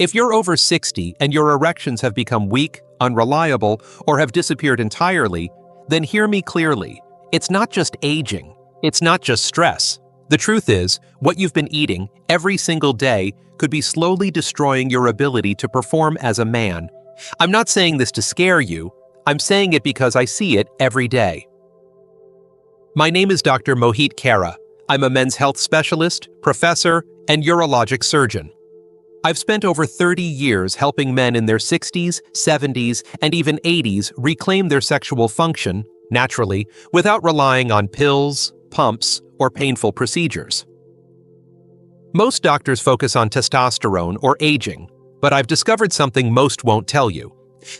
If you're over 60 and your erections have become weak, unreliable, or have disappeared entirely, then hear me clearly. It's not just aging. It's not just stress. The truth is, what you've been eating every single day could be slowly destroying your ability to perform as a man. I'm not saying this to scare you. I'm saying it because I see it every day. My name is Dr. Mohit Khera. I'm a men's health specialist, professor, and urologic surgeon. I've spent over 30 years helping men in their 60s, 70s, and even 80s reclaim their sexual function, naturally, without relying on pills, pumps, or painful procedures. Most doctors focus on testosterone or aging, but I've discovered something most won't tell you.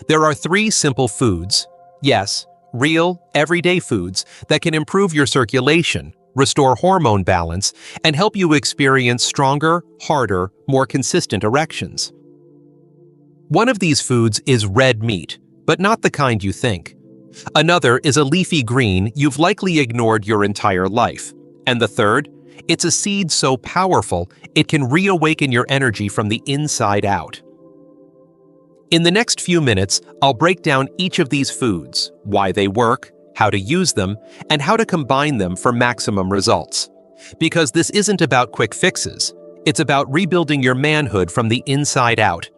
There are 3 simple foods, yes, real, everyday foods, that can improve your circulation, restore hormone balance, and help you experience stronger, harder, more consistent erections. One of these foods is red meat, but not the kind you think. Another is a leafy green you've likely ignored your entire life. And the third, it's a seed so powerful it can reawaken your energy from the inside out. In the next few minutes, I'll break down each of these foods, why they work, how to use them, and how to combine them for maximum results. Because this isn't about quick fixes, it's about rebuilding your manhood from the inside out.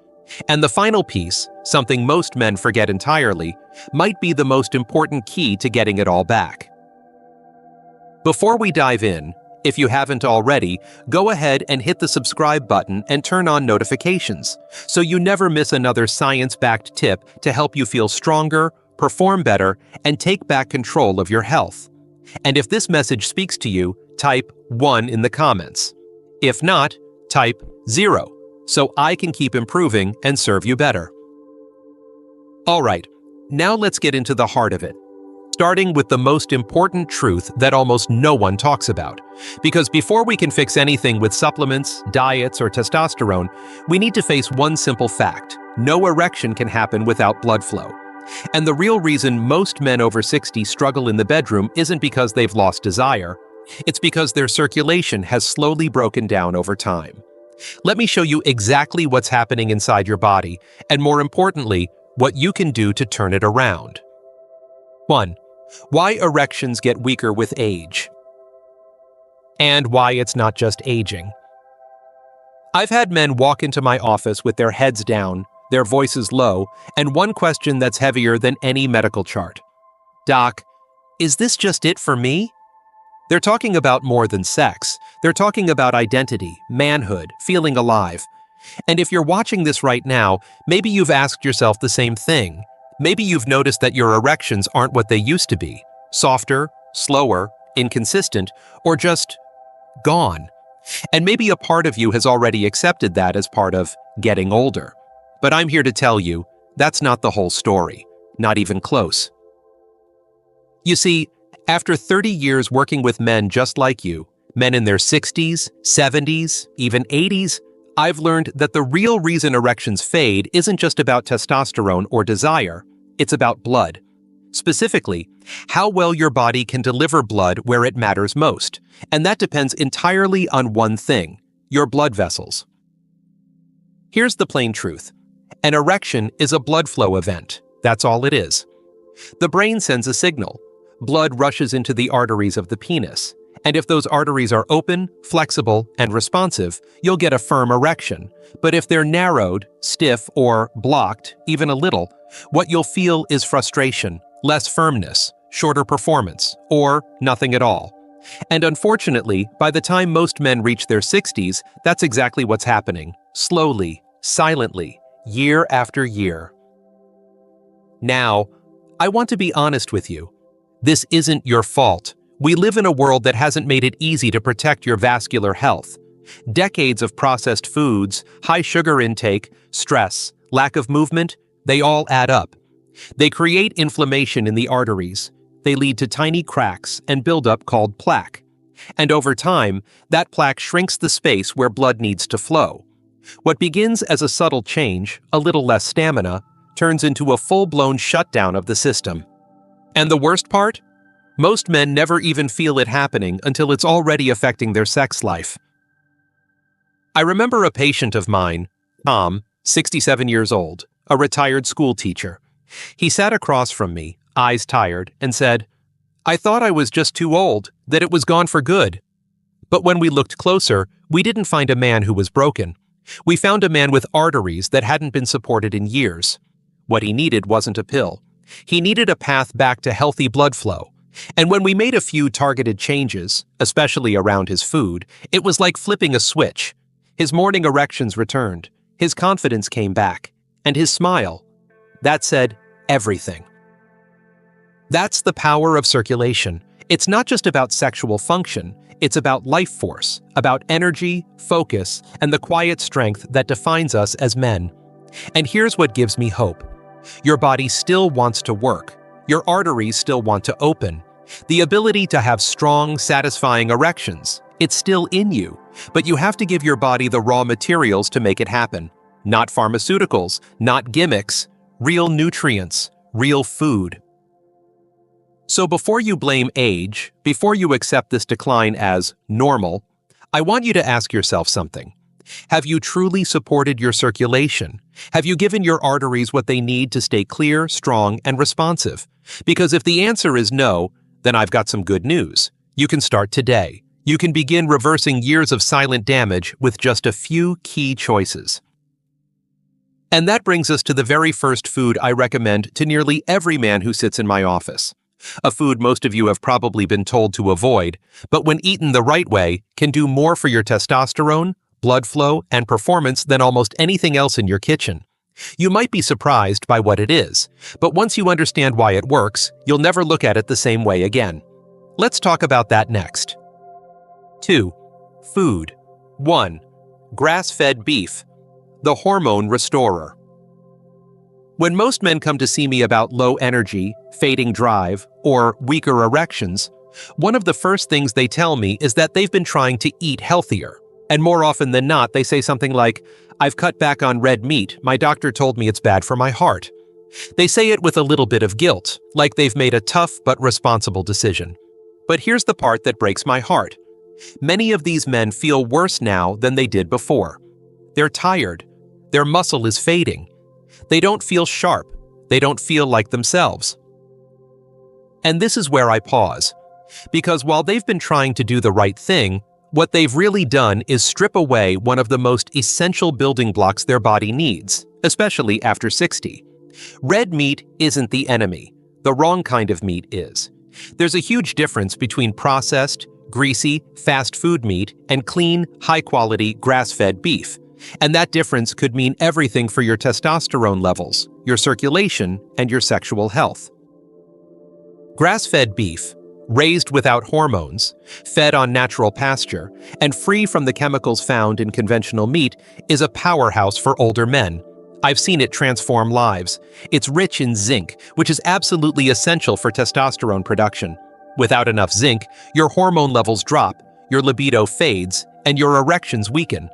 And the final piece, something most men forget entirely, might be the most important key to getting it all back. Before we dive in, if you haven't already, go ahead and hit the subscribe button and turn on notifications, so you never miss another science-backed tip to help you feel stronger, perform better, and take back control of your health. And if this message speaks to you, type 1 in the comments. If not, type 0, so I can keep improving and serve you better. Alright, now let's get into the heart of it. Starting with the most important truth that almost no one talks about. Because before we can fix anything with supplements, diets, or testosterone, we need to face one simple fact: no erection can happen without blood flow. And the real reason most men over 60 struggle in the bedroom isn't because they've lost desire. It's because their circulation has slowly broken down over time. Let me show you exactly what's happening inside your body, and more importantly, what you can do to turn it around. 1. Why erections get weaker with age. And why it's not just aging. I've had men walk into my office with their heads down, their voices low, and one question that's heavier than any medical chart. Doc, is this just it for me? They're talking about more than sex. They're talking about identity, manhood, feeling alive. And if you're watching this right now, maybe you've asked yourself the same thing. Maybe you've noticed that your erections aren't what they used to be. Softer, slower, inconsistent, or just gone. And maybe a part of you has already accepted that as part of getting older. But I'm here to tell you, that's not the whole story. Not even close. You see, after 30 years working with men just like you, men in their 60s, 70s, even 80s, I've learned that the real reason erections fade isn't just about testosterone or desire, it's about blood. Specifically, how well your body can deliver blood where it matters most, and that depends entirely on one thing: your blood vessels. Here's the plain truth. An erection is a blood flow event. That's all it is. The brain sends a signal. Blood rushes into the arteries of the penis. And if those arteries are open, flexible, and responsive, you'll get a firm erection. But if they're narrowed, stiff, or blocked, even a little, what you'll feel is frustration, less firmness, shorter performance, or nothing at all. And unfortunately, by the time most men reach their 60s, that's exactly what's happening. Slowly, silently, year after year. Now, I want to be honest with you. This isn't your fault. We live in a world that hasn't made it easy to protect your vascular health. Decades of processed foods, high sugar intake, stress, lack of movement, they all add up. They create inflammation in the arteries. They lead to tiny cracks and buildup called plaque. And over time, that plaque shrinks the space where blood needs to flow. What begins as a subtle change, a little less stamina, turns into a full-blown shutdown of the system. And the worst part? Most men never even feel it happening until it's already affecting their sex life. I remember a patient of mine, Tom, 67 years old, a retired school teacher. He sat across from me, eyes tired, and said, "I thought I was just too old, that it was gone for good." But when we looked closer, we didn't find a man who was broken. We found a man with arteries that hadn't been supported in years. What he needed wasn't a pill. He needed a path back to healthy blood flow. And when we made a few targeted changes, especially around his food, it was like flipping a switch. His morning erections returned, his confidence came back, and his smile. That said everything. That's the power of circulation. It's not just about sexual function, it's about life force, about energy, focus, and the quiet strength that defines us as men. And here's what gives me hope. Your body still wants to work. Your arteries still want to open. The ability to have strong, satisfying erections, it's still in you, but you have to give your body the raw materials to make it happen. Not pharmaceuticals, not gimmicks, real nutrients, real food. So before you blame age, before you accept this decline as normal, I want you to ask yourself something. Have you truly supported your circulation? Have you given your arteries what they need to stay clear, strong, and responsive? Because if the answer is no, then I've got some good news. You can start today. You can begin reversing years of silent damage with just a few key choices. And that brings us to the very first food I recommend to nearly every man who sits in my office. A food most of you have probably been told to avoid, but when eaten the right way, can do more for your testosterone, blood flow, and performance than almost anything else in your kitchen. You might be surprised by what it is, but once you understand why it works, you'll never look at it the same way again. Let's talk about that next. 2. Food. 1. Grass-fed beef, the hormone restorer. When most men come to see me about low energy, fading drive, or weaker erections, one of the first things they tell me is that they've been trying to eat healthier. And more often than not, they say something like, "I've cut back on red meat. My doctor told me it's bad for my heart." They say it with a little bit of guilt, like they've made a tough but responsible decision. But here's the part that breaks my heart. Many of these men feel worse now than they did before. They're tired. Their muscle is fading. They don't feel sharp. They don't feel like themselves. And this is where I pause. Because while they've been trying to do the right thing, what they've really done is strip away one of the most essential building blocks their body needs, especially after 60. Red meat isn't the enemy. The wrong kind of meat is. There's a huge difference between processed, greasy, fast food meat and clean, high-quality, grass-fed beef. And that difference could mean everything for your testosterone levels, your circulation, and your sexual health. Grass-fed beef, raised without hormones, fed on natural pasture, and free from the chemicals found in conventional meat, is a powerhouse for older men. I've seen it transform lives. It's rich in zinc, which is absolutely essential for testosterone production. Without enough zinc, your hormone levels drop, your libido fades, and your erections weaken.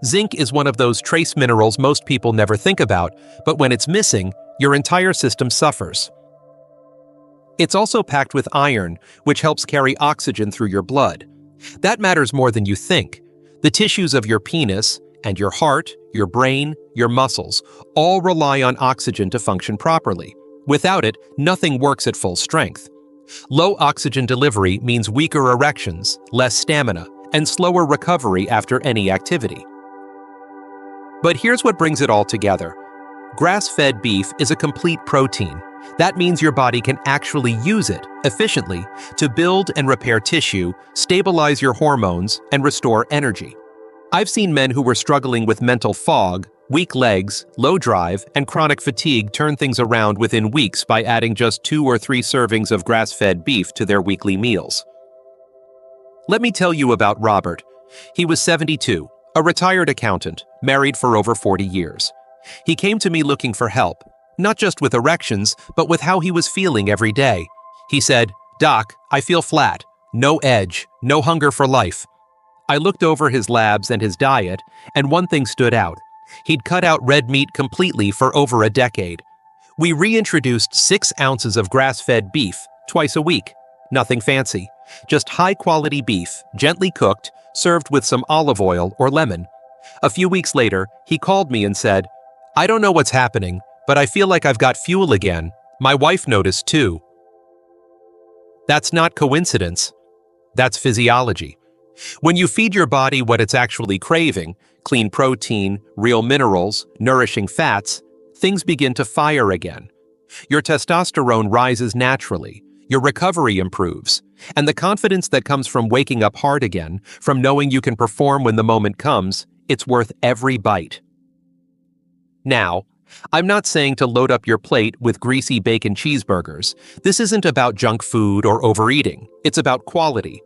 Zinc is one of those trace minerals most people never think about, but when it's missing, your entire system suffers. It's also packed with iron, which helps carry oxygen through your blood. That matters more than you think. The tissues of your penis and your heart, your brain, your muscles, all rely on oxygen to function properly. Without it, nothing works at full strength. Low oxygen delivery means weaker erections, less stamina, and slower recovery after any activity. But here's what brings it all together. Grass-fed beef is a complete protein. That means your body can actually use it efficiently to build and repair tissue, stabilize your hormones, and restore energy. I've seen men who were struggling with mental fog, weak legs, low drive, and chronic fatigue turn things around within weeks by adding just 2 or 3 servings of grass-fed beef to their weekly meals. Let me tell you about Robert. He was 72, a retired accountant, married for over 40 years. He came to me looking for help, not just with erections, but with how he was feeling every day. He said, "Doc, I feel flat, no edge, no hunger for life." I looked over his labs and his diet, and one thing stood out. He'd cut out red meat completely for over a decade. We reintroduced 6 ounces of grass-fed beef twice a week. Nothing fancy, just high-quality beef, gently cooked, served with some olive oil or lemon. A few weeks later, he called me and said, I don't know what's happening, but I feel like I've got fuel again. My wife noticed too. That's not coincidence. That's physiology. When you feed your body what it's actually craving, clean protein, real minerals, nourishing fats, things begin to fire again. Your testosterone rises naturally, your recovery improves, and the confidence that comes from waking up hard again, from knowing you can perform when the moment comes, it's worth every bite. Now, I'm not saying to load up your plate with greasy bacon cheeseburgers. This isn't about junk food or overeating. It's about quality.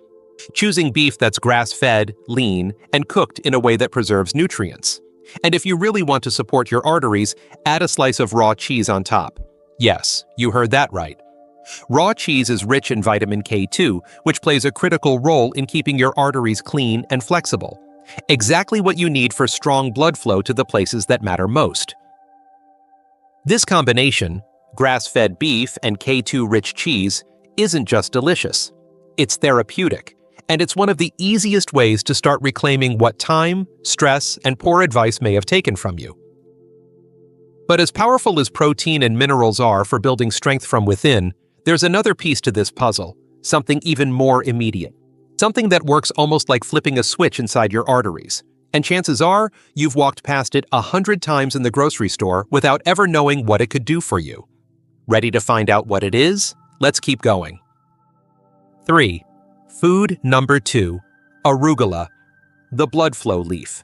Choosing beef that's grass-fed, lean, and cooked in a way that preserves nutrients. And if you really want to support your arteries, add a slice of raw cheese on top. Yes, you heard that right. Raw cheese is rich in vitamin K2, which plays a critical role in keeping your arteries clean and flexible. Exactly what you need for strong blood flow to the places that matter most. This combination, grass-fed beef and K2-rich cheese, isn't just delicious. It's therapeutic, and it's one of the easiest ways to start reclaiming what time, stress, and poor advice may have taken from you. But as powerful as protein and minerals are for building strength from within, there's another piece to this puzzle, something even more immediate. Something that works almost like flipping a switch inside your arteries. And chances are, you've walked past it 100 times in the grocery store without ever knowing what it could do for you. Ready to find out what it is? Let's keep going. 3. Food number 2. Arugula, the blood flow leaf.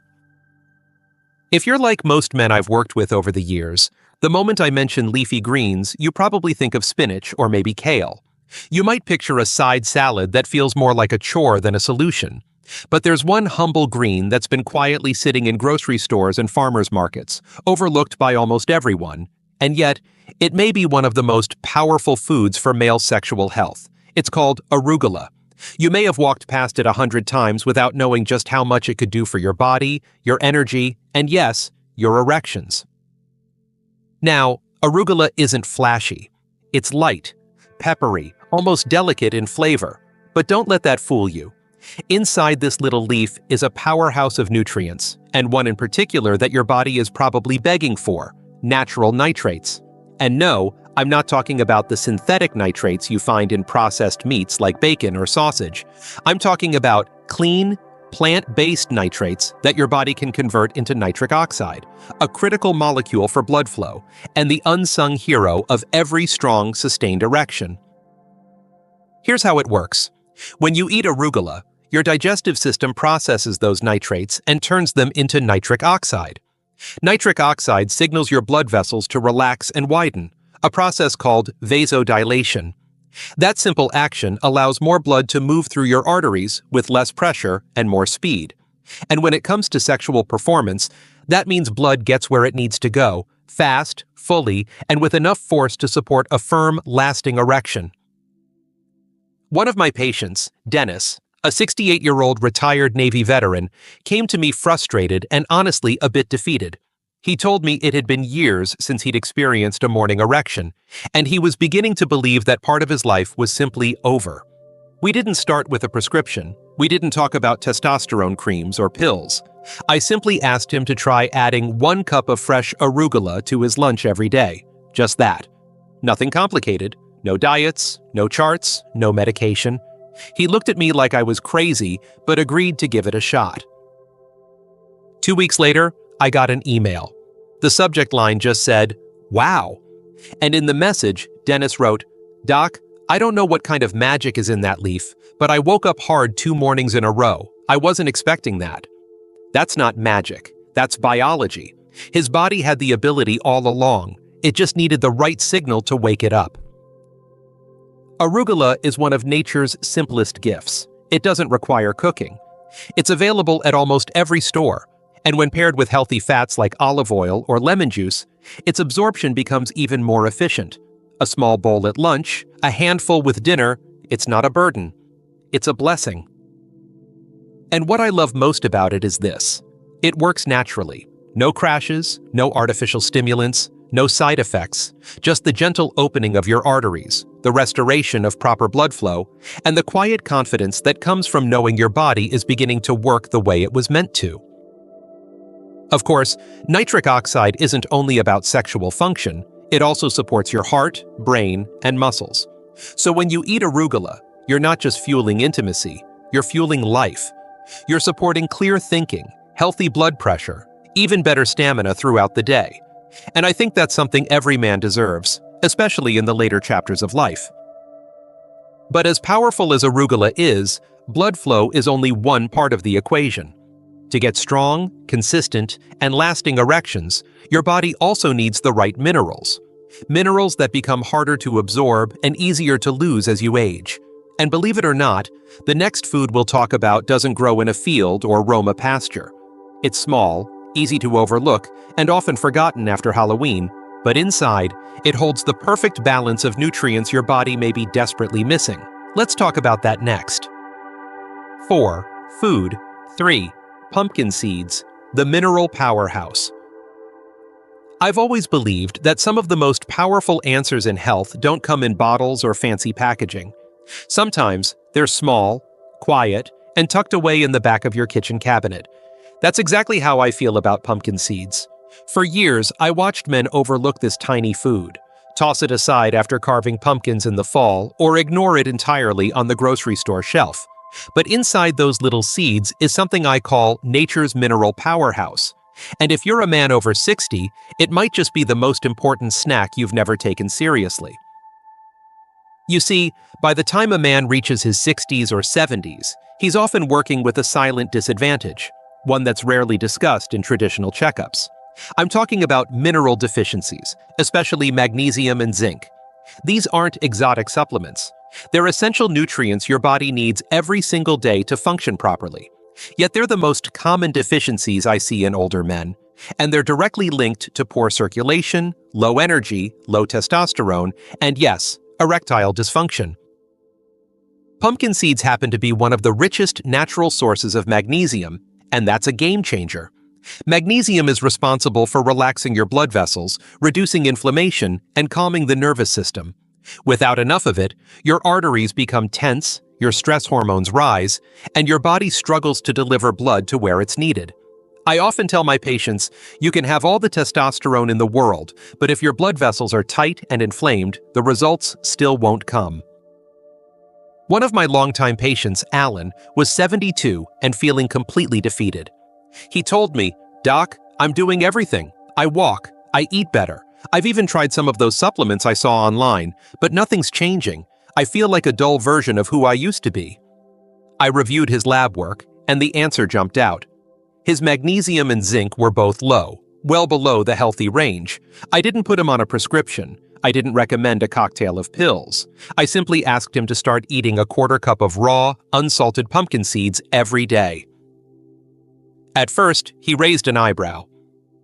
If you're like most men I've worked with over the years, the moment I mention leafy greens, you probably think of spinach or maybe kale. You might picture a side salad that feels more like a chore than a solution. But there's one humble green that's been quietly sitting in grocery stores and farmers markets, overlooked by almost everyone, and yet, it may be one of the most powerful foods for male sexual health. It's called arugula. You may have walked past it 100 times without knowing just how much it could do for your body, your energy, and yes, your erections. Now, arugula isn't flashy. It's light, peppery, almost delicate in flavor. But don't let that fool you. Inside this little leaf is a powerhouse of nutrients, and one in particular that your body is probably begging for: natural nitrates. And no, I'm not talking about the synthetic nitrates you find in processed meats like bacon or sausage. I'm talking about clean, plant-based nitrates that your body can convert into nitric oxide, a critical molecule for blood flow, and the unsung hero of every strong, sustained erection. Here's how it works. When you eat arugula, your digestive system processes those nitrates and turns them into nitric oxide. Nitric oxide signals your blood vessels to relax and widen, a process called vasodilation. That simple action allows more blood to move through your arteries with less pressure and more speed. And when it comes to sexual performance, that means blood gets where it needs to go, fast, fully, and with enough force to support a firm, lasting erection. One of my patients, Dennis, a 68-year-old retired Navy veteran, came to me frustrated and honestly a bit defeated. He told me it had been years since he'd experienced a morning erection, and he was beginning to believe that part of his life was simply over. We didn't start with a prescription. We didn't talk about testosterone creams or pills. I simply asked him to try adding 1 cup of fresh arugula to his lunch every day. Just that. Nothing complicated. No diets, no charts, no medication. He looked at me like I was crazy, but agreed to give it a shot. 2 weeks later, I got an email. The subject line just said, "Wow." And in the message, Dennis wrote, "Doc, I don't know what kind of magic is in that leaf, but I woke up hard 2 mornings in a row. I wasn't expecting that." That's not magic. That's biology. His body had the ability all along. It just needed the right signal to wake it up. Arugula is one of nature's simplest gifts. It doesn't require cooking. It's available at almost every store, and when paired with healthy fats like olive oil or lemon juice, its absorption becomes even more efficient. A small bowl at lunch, a handful with dinner, it's not a burden. It's a blessing. And what I love most about it is this. It works naturally. No crashes, no artificial stimulants, no side effects, just the gentle opening of your arteries, the restoration of proper blood flow, and the quiet confidence that comes from knowing your body is beginning to work the way it was meant to. Of course, nitric oxide isn't only about sexual function, it also supports your heart, brain, and muscles. So when you eat arugula, you're not just fueling intimacy, you're fueling life. You're supporting clear thinking, healthy blood pressure, even better stamina throughout the day. And I think that's something every man deserves, especially in the later chapters of life. But as powerful as arugula is, blood flow is only one part of the equation. To get strong, consistent, and lasting erections, your body also needs the right minerals. Minerals that become harder to absorb and easier to lose as you age. And believe it or not, the next food we'll talk about doesn't grow in a field or roam a pasture. It's small, easy to overlook, and often forgotten after Halloween, but inside, it holds the perfect balance of nutrients your body may be desperately missing. Let's talk about that next. 4. Food. 3. Pumpkin seeds, the mineral powerhouse. I've always believed that some of the most powerful answers in health don't come in bottles or fancy packaging. Sometimes they're small, quiet, and tucked away in the back of your kitchen cabinet. That's exactly how I feel about pumpkin seeds. For years, I watched men overlook this tiny food, toss it aside after carving pumpkins in the fall, or ignore it entirely on the grocery store shelf. But inside those little seeds is something I call nature's mineral powerhouse. And if you're a man over 60, it might just be the most important snack you've never taken seriously. You see, by the time a man reaches his 60s or 70s, he's often working with a silent disadvantage, one that's rarely discussed in traditional checkups. I'm talking about mineral deficiencies, especially magnesium and zinc. These aren't exotic supplements. They're essential nutrients your body needs every single day to function properly. Yet they're the most common deficiencies I see in older men, and they're directly linked to poor circulation, low energy, low testosterone, and yes, erectile dysfunction. Pumpkin seeds happen to be one of the richest natural sources of magnesium, and that's a game changer. Magnesium is responsible for relaxing your blood vessels, reducing inflammation, and calming the nervous system. Without enough of it, your arteries become tense, your stress hormones rise, and your body struggles to deliver blood to where it's needed. I often tell my patients, you can have all the testosterone in the world, but if your blood vessels are tight and inflamed, the results still won't come. One of my longtime patients, Alan, was 72 and feeling completely defeated. He told me, "Doc, I'm doing everything. I walk, I eat better. I've even tried some of those supplements I saw online, but nothing's changing. I feel like a dull version of who I used to be." I reviewed his lab work, and the answer jumped out. His magnesium and zinc were both low, well below the healthy range. I didn't put him on a prescription. I didn't recommend a cocktail of pills. I simply asked him to start eating a quarter cup of raw, unsalted pumpkin seeds every day. At first, he raised an eyebrow.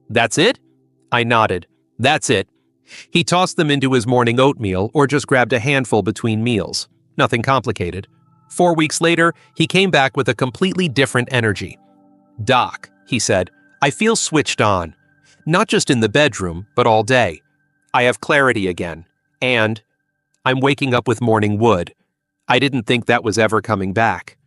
"That's it?" I nodded. "That's it." He tossed them into his morning oatmeal or just grabbed a handful between meals. Nothing complicated. 4 weeks later, he came back with a completely different energy. "Doc," he said, "I feel switched on. Not just in the bedroom, but all day. I have clarity again. And I'm waking up with morning wood. I didn't think that was ever coming back."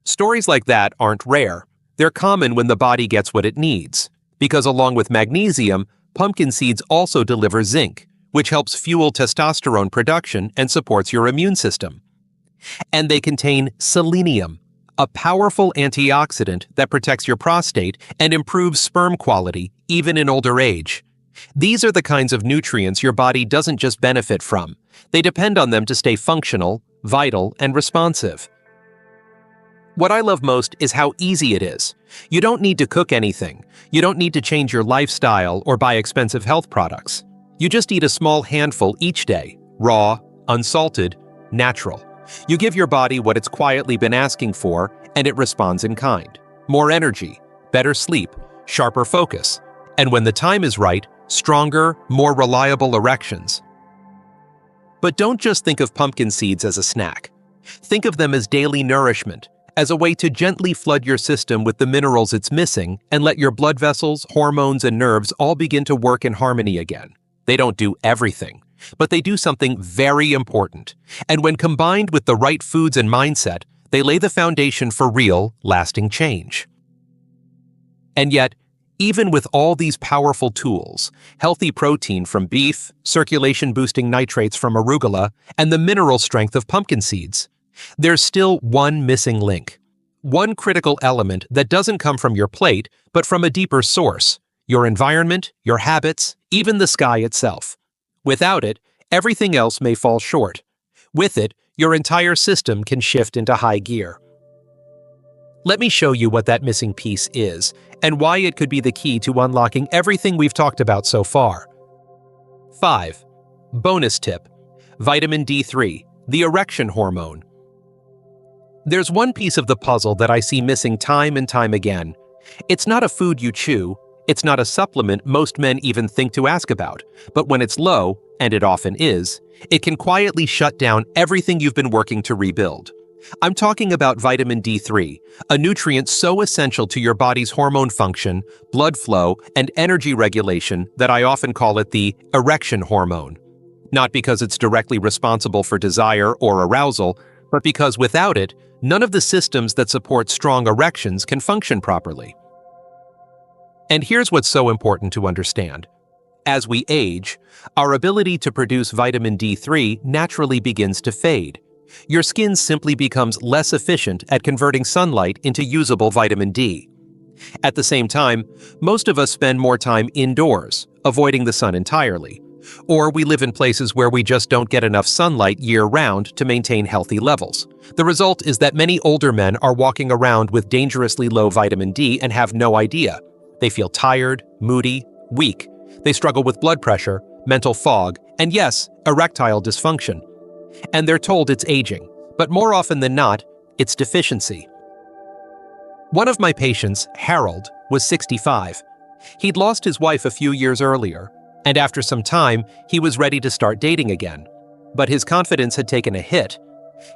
Stories like that aren't rare. They're common when the body gets what it needs. Because along with magnesium, pumpkin seeds also deliver zinc, which helps fuel testosterone production and supports your immune system. And they contain selenium, a powerful antioxidant that protects your prostate and improves sperm quality even in older age. These are the kinds of nutrients your body doesn't just benefit from. They depend on them to stay functional, vital, and responsive. What I love most is how easy it is. You don't need to cook anything. You don't need to change your lifestyle or buy expensive health products. You just eat a small handful each day, raw, unsalted, natural. You give your body what it's quietly been asking for, and it responds in kind. More energy, better sleep, sharper focus, and when the time is right, stronger, more reliable erections. But don't just think of pumpkin seeds as a snack. Think of them as daily nourishment, as a way to gently flood your system with the minerals it's missing and let your blood vessels, hormones, and nerves all begin to work in harmony again. They don't do everything, but they do something very important. And when combined with the right foods and mindset, they lay the foundation for real, lasting change. And yet, even with all these powerful tools, healthy protein from beef, circulation-boosting nitrates from arugula, and the mineral strength of pumpkin seeds, there's still one missing link. One critical element that doesn't come from your plate, but from a deeper source: your environment, your habits, even the sky itself. Without it, everything else may fall short. With it, your entire system can shift into high gear. Let me show you what that missing piece is, and why it could be the key to unlocking everything we've talked about so far. 5. Bonus tip: Vitamin D3, the erection hormone. There's one piece of the puzzle that I see missing time and time again. It's not a food you chew, it's not a supplement most men even think to ask about, but when it's low, and it often is, it can quietly shut down everything you've been working to rebuild. I'm talking about vitamin D3, a nutrient so essential to your body's hormone function, blood flow, and energy regulation that I often call it the erection hormone. Not because it's directly responsible for desire or arousal, but because without it, none of the systems that support strong erections can function properly. And here's what's so important to understand. As we age, our ability to produce vitamin D3 naturally begins to fade. Your skin simply becomes less efficient at converting sunlight into usable vitamin D. At the same time, most of us spend more time indoors, avoiding the sun entirely, or we live in places where we just don't get enough sunlight year-round to maintain healthy levels. The result is that many older men are walking around with dangerously low vitamin D and have no idea. They feel tired, moody, weak. They struggle with blood pressure, mental fog, and yes, erectile dysfunction. And they're told it's aging, but more often than not, it's deficiency. One of my patients, Harold, was 65. He'd lost his wife a few years earlier, and after some time, he was ready to start dating again. But his confidence had taken a hit.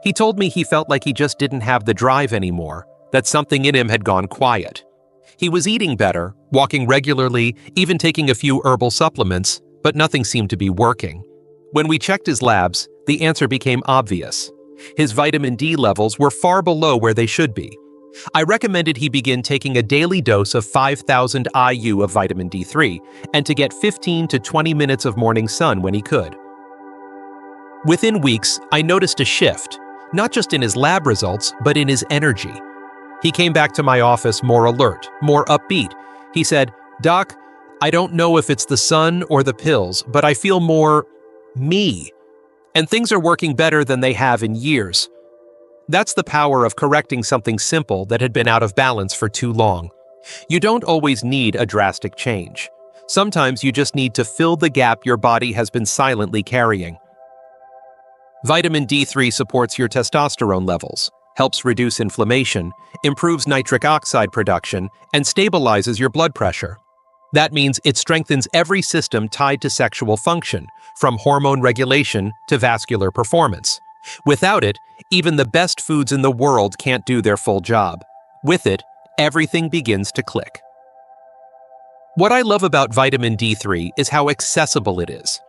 He told me he felt like he just didn't have the drive anymore, that something in him had gone quiet. He was eating better, walking regularly, even taking a few herbal supplements, but nothing seemed to be working. When we checked his labs, the answer became obvious. His vitamin D levels were far below where they should be. I recommended he begin taking a daily dose of 5,000 IU of vitamin D3 and to get 15 to 20 minutes of morning sun when he could. Within weeks, I noticed a shift, not just in his lab results, but in his energy. He came back to my office more alert, more upbeat. He said, "Doc, I don't know if it's the sun or the pills, but I feel more me. And things are working better than they have in years." That's the power of correcting something simple that had been out of balance for too long. You don't always need a drastic change. Sometimes you just need to fill the gap your body has been silently carrying. Vitamin D3 supports your testosterone levels, helps reduce inflammation, improves nitric oxide production, and stabilizes your blood pressure. That means it strengthens every system tied to sexual function, from hormone regulation to vascular performance. Without it, even the best foods in the world can't do their full job. With it, everything begins to click. What I love about vitamin D3 is how accessible it is.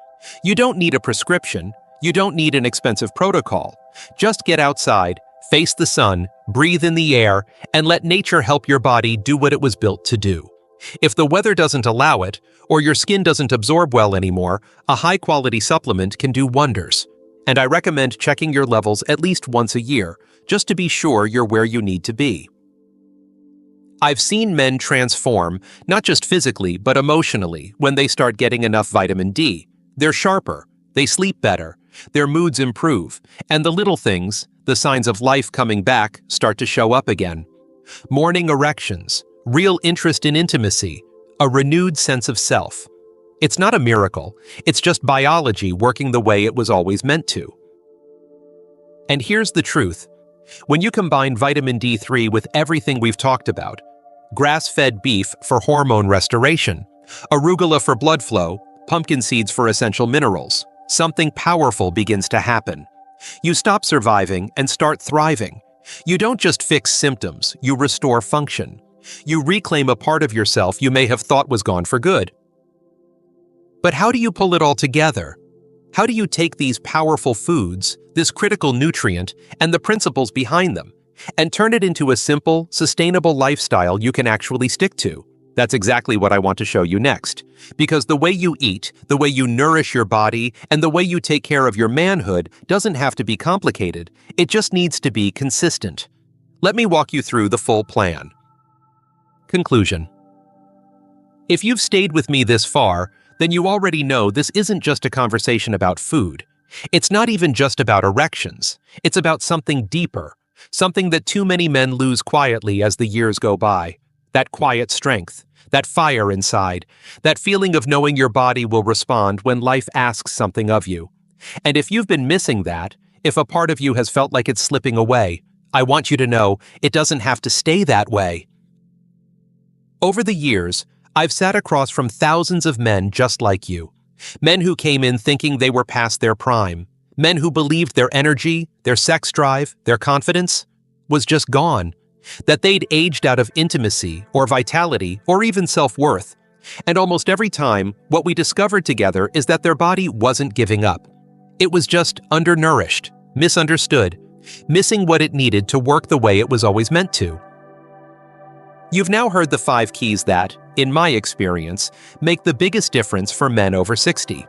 You don't need a prescription, you don't need an expensive protocol. Just get outside, face the sun, breathe in the air, and let nature help your body do what it was built to do. If the weather doesn't allow it, or your skin doesn't absorb well anymore, a high-quality supplement can do wonders. And I recommend checking your levels at least once a year, just to be sure you're where you need to be. I've seen men transform, not just physically, but emotionally, when they start getting enough vitamin D. They're sharper, they sleep better, their moods improve, and the little things, the signs of life coming back, start to show up again. Morning erections, real interest in intimacy, a renewed sense of self. It's not a miracle, it's just biology working the way it was always meant to. And here's the truth. When you combine vitamin D3 with everything we've talked about, grass-fed beef for hormone restoration, arugula for blood flow, pumpkin seeds for essential minerals, something powerful begins to happen. You stop surviving and start thriving. You don't just fix symptoms, you restore function. You reclaim a part of yourself you may have thought was gone for good. But how do you pull it all together? How do you take these powerful foods, this critical nutrient, and the principles behind them, and turn it into a simple, sustainable lifestyle you can actually stick to? That's exactly what I want to show you next. Because the way you eat, the way you nourish your body, and the way you take care of your manhood doesn't have to be complicated. It just needs to be consistent. Let me walk you through the full plan. Conclusion. If you've stayed with me this far, then you already know this isn't just a conversation about food. It's not even just about erections. It's about something deeper, something that too many men lose quietly as the years go by. That quiet strength, that fire inside, that feeling of knowing your body will respond when life asks something of you. And if you've been missing that, if a part of you has felt like it's slipping away, I want you to know it doesn't have to stay that way. Over the years, I've sat across from thousands of men just like you. Men who came in thinking they were past their prime. Men who believed their energy, their sex drive, their confidence was just gone. That they'd aged out of intimacy or vitality or even self-worth. And almost every time, what we discovered together is that their body wasn't giving up. It was just undernourished, misunderstood, missing what it needed to work the way it was always meant to. You've now heard the 5 keys that, in my experience, make the biggest difference for men over 60.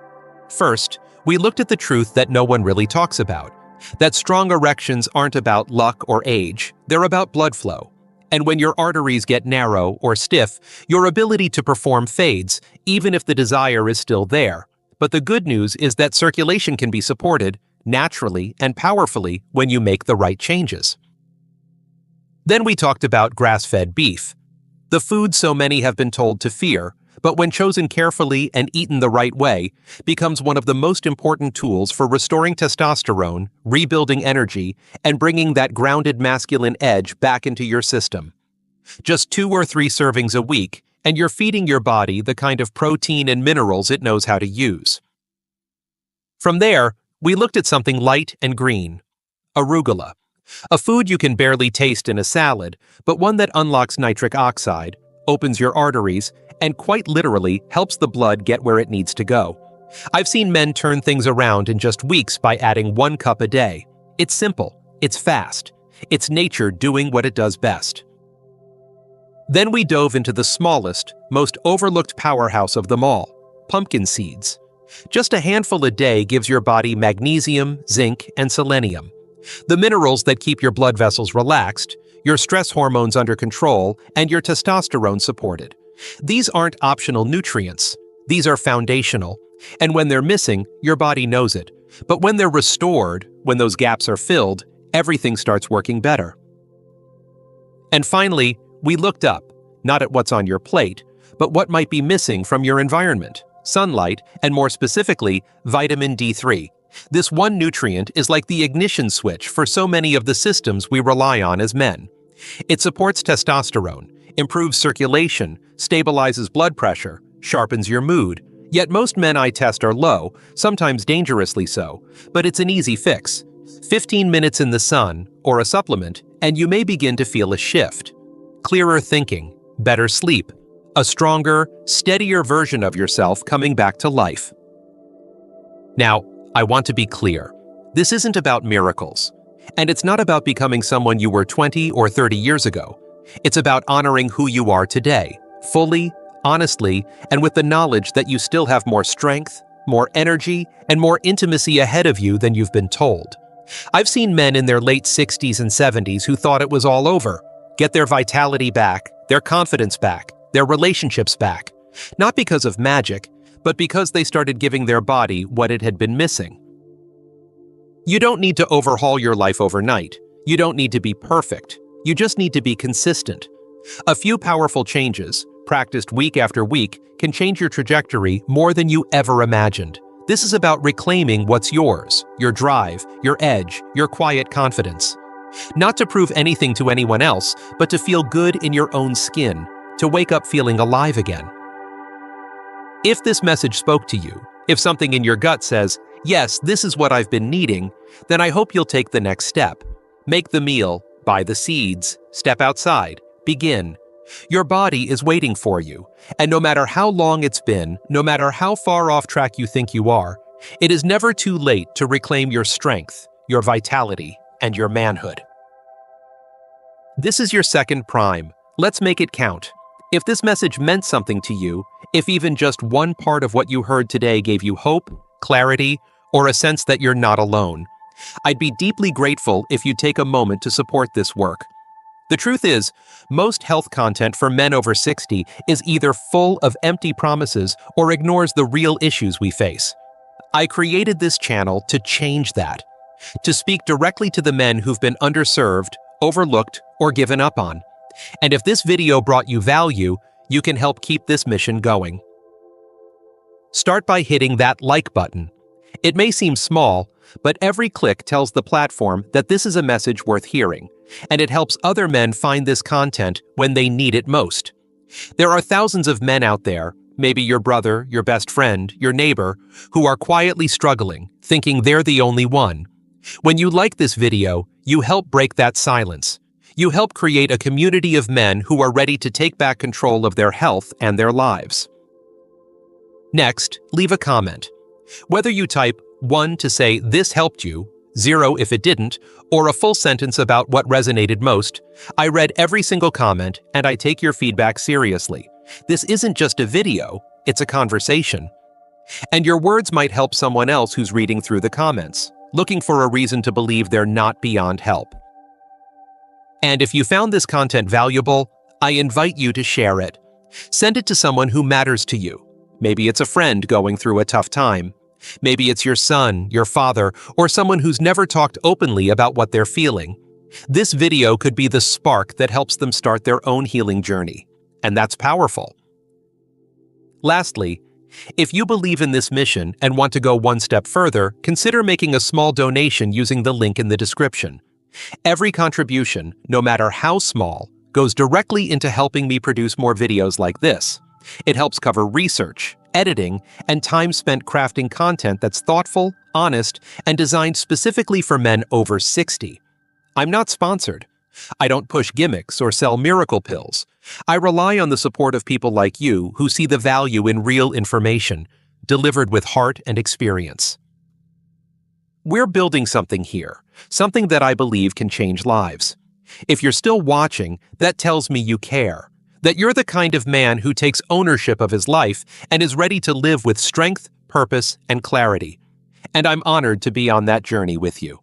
First, we looked at the truth that no one really talks about. That strong erections aren't about luck or age, they're about blood flow. And when your arteries get narrow or stiff, your ability to perform fades, even if the desire is still there. But the good news is that circulation can be supported, naturally and powerfully, when you make the right changes. Then we talked about grass-fed beef, the food so many have been told to fear, but when chosen carefully and eaten the right way, becomes one of the most important tools for restoring testosterone, rebuilding energy, and bringing that grounded masculine edge back into your system. Just 2 or 3 servings a week, and you're feeding your body the kind of protein and minerals it knows how to use. From there, we looked at something light and green, arugula. A food you can barely taste in a salad, but one that unlocks nitric oxide, opens your arteries, and quite literally helps the blood get where it needs to go. I've seen men turn things around in just weeks by adding 1 cup a day. It's simple, it's fast, it's nature doing what it does best. Then we dove into the smallest, most overlooked powerhouse of them all, pumpkin seeds. Just a handful a day gives your body magnesium, zinc, and selenium. The minerals that keep your blood vessels relaxed, your stress hormones under control, and your testosterone supported. These aren't optional nutrients. These are foundational. And when they're missing, your body knows it. But when they're restored, when those gaps are filled, everything starts working better. And finally, we looked up, not at what's on your plate, but what might be missing from your environment, sunlight, and more specifically, vitamin D3. This one nutrient is like the ignition switch for so many of the systems we rely on as men. It supports testosterone, improves circulation, stabilizes blood pressure, sharpens your mood. Yet most men I test are low, sometimes dangerously so, but it's an easy fix. 15 minutes in the sun, or a supplement, and you may begin to feel a shift. Clearer thinking, better sleep, a stronger, steadier version of yourself coming back to life. Now, I want to be clear. This isn't about miracles. And it's not about becoming someone you were 20 or 30 years ago. It's about honoring who you are today, fully, honestly, and with the knowledge that you still have more strength, more energy, and more intimacy ahead of you than you've been told. I've seen men in their late 60s and 70s who thought it was all over, get their vitality back, their confidence back, their relationships back. Not because of magic, but because they started giving their body what it had been missing. You don't need to overhaul your life overnight. You don't need to be perfect. You just need to be consistent. A few powerful changes, practiced week after week, can change your trajectory more than you ever imagined. This is about reclaiming what's yours, your drive, your edge, your quiet confidence. Not to prove anything to anyone else, but to feel good in your own skin, to wake up feeling alive again. If this message spoke to you, if something in your gut says, yes, this is what I've been needing, then I hope you'll take the next step. Make the meal, buy the seeds, step outside, begin. Your body is waiting for you, and no matter how long it's been, no matter how far off track you think you are, it is never too late to reclaim your strength, your vitality, and your manhood. This is your second prime. Let's make it count. If this message meant something to you, if even just one part of what you heard today gave you hope, clarity, or a sense that you're not alone, I'd be deeply grateful if you'd take a moment to support this work. The truth is, most health content for men over 60 is either full of empty promises or ignores the real issues we face. I created this channel to change that, to speak directly to the men who've been underserved, overlooked, or given up on. And if this video brought you value, you can help keep this mission going. Start by hitting that like button. It may seem small, but every click tells the platform that this is a message worth hearing, and it helps other men find this content when they need it most. There are thousands of men out there, maybe your brother, your best friend, your neighbor, who are quietly struggling, thinking they're the only one. When you like this video, you help break that silence. You help create a community of men who are ready to take back control of their health and their lives. Next, leave a comment. Whether you type 1 to say this helped you, 0 if it didn't, or a full sentence about what resonated most, I read every single comment and I take your feedback seriously. This isn't just a video, it's a conversation. And your words might help someone else who's reading through the comments, looking for a reason to believe they're not beyond help. And if you found this content valuable, I invite you to share it. Send it to someone who matters to you. Maybe it's a friend going through a tough time. Maybe it's your son, your father, or someone who's never talked openly about what they're feeling. This video could be the spark that helps them start their own healing journey. And that's powerful. Lastly, if you believe in this mission and want to go one step further, consider making a small donation using the link in the description. Every contribution, no matter how small, goes directly into helping me produce more videos like this. It helps cover research, editing, and time spent crafting content that's thoughtful, honest, and designed specifically for men over 60. I'm not sponsored. I don't push gimmicks or sell miracle pills. I rely on the support of people like you who see the value in real information, delivered with heart and experience. We're building something here, something that I believe can change lives. If you're still watching, that tells me you care, that you're the kind of man who takes ownership of his life and is ready to live with strength, purpose, and clarity. And I'm honored to be on that journey with you.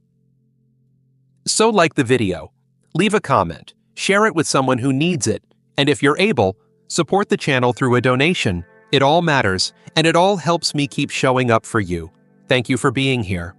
So like the video, leave a comment, share it with someone who needs it, and if you're able, support the channel through a donation. It all matters, and it all helps me keep showing up for you. Thank you for being here.